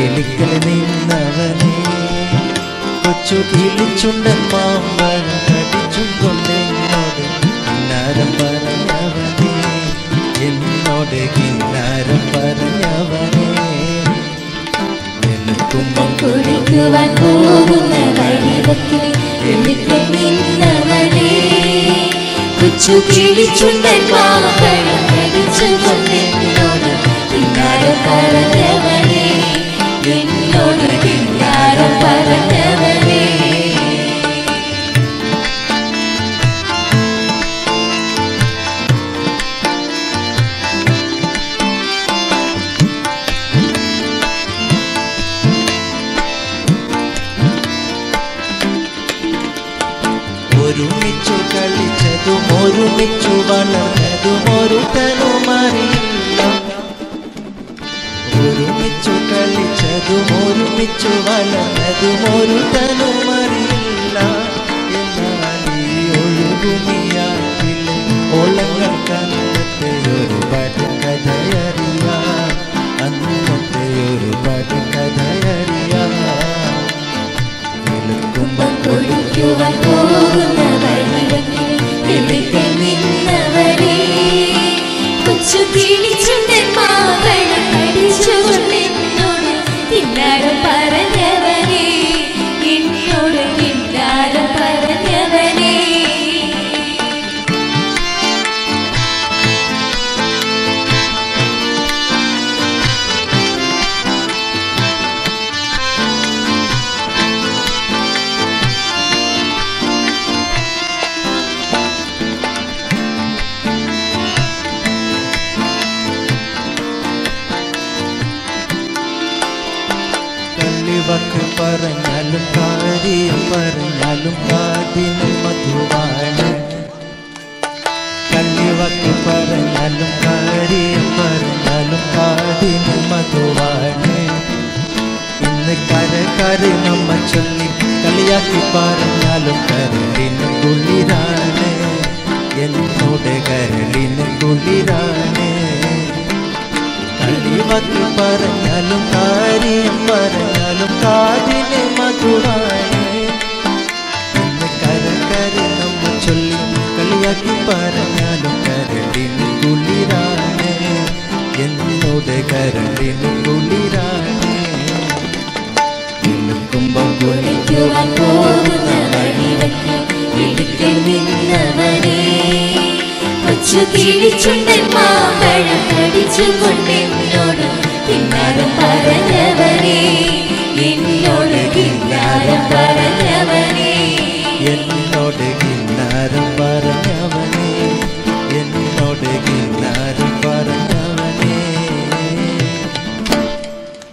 കിളിക്കൽ നിന്നവനെ കൊച്ചു കിളിച്ചുണ്ടൻ മാമ്പഴം കടിച്ചും കൊണ്ടെന്നോട് കിന്നാരം പറഞ്ഞവനെ എന്നോട് കിന്നാരം പറഞ്ഞവനെ കുമ്പം കുടിക്കുവാൻ പോകുന്ന വഴിവക്കിൽ കിളിക്കൽ നിന്നവനെ കൊച്ചു കിളിച്ചുണ്ടൻ മാമ്പഴം കടിച്ചും കൊണ്ടെന്നോട് കിന്നാരം പറഞ്ഞവനെ എന്നോട് കിന്നാരം പറഞ്ഞവനെ ഒരുമിച്ചു കളിച്ചതും ഒരുമിച്ചു വളർന്നതും ഒരു തനുമറിയില്ല ഒരുമിച്ചു കളിച്ചതും ഒരുമിച്ചു വളർന്നതും ഒരു തനുമറിയില്ല എന്നാൽ ഈ ഒഴുകുമിയാറ്റിലെ ഓളങ്ങൾക്കന്നത്തെ ഒരു പടക്കഥയറിയാം അന്നത്തെ ഒരു പടക്കഥയറിയാം കുടിക്കുവാൻ പോകുന്ന വഴിവക്കിൽ കിളിക്കൽ നിന്നവനെ കൊച്ചു കിളിച്ചുണ്ടൻ മാമ്പഴം കടിച്ചുകൊണ്ടെന്നോട് കിന്നാരം പറഞ്ഞവനെ എന്നോട് കിന്നാരം പറഞ്ഞവനെ ിവക്ക് പറഞ്ഞാലും കാര്യം പറഞ്ഞാലും കാതിന് മധുവാണ് കള്ളിവക്ക് പറഞ്ഞാലും കാര്യം പറഞ്ഞാലും കാതിന് മധുവാണ് ഇന്ന് കരകര് നമ്മ ചൊല്ലി കളിയാക്കി പറഞ്ഞാലും കരളിന് കുളിരാണ് എന്നോട് കരളിന് കുളിരാണ് കളിവക്ക് പറഞ്ഞാലും കാര്യം പറഞ്ഞാലും കാതിന് മധുവാണ് ഇന്ന് കരകര് നമ്മ ചൊല്ലി കളിയാക്കി പറഞ്ഞാലും കരളിന് കുളിരാണ് എന്നോട് കരളിന് കുളിരാണ് കുമ്പം കുടിക്കുവാൻ പോകുന്ന വഴിവക്കിൽ കിളിക്കൽ നിന്നവനെ കൊച്ചു കിളിച്ചുണ്ടൻ മാമ്പഴം കടിച്ചുകൊണ്ടെന്നോട് കിന്നാരം പറഞ്ഞവനെ എന്നോട് കിന്നാരം പറഞ്ഞ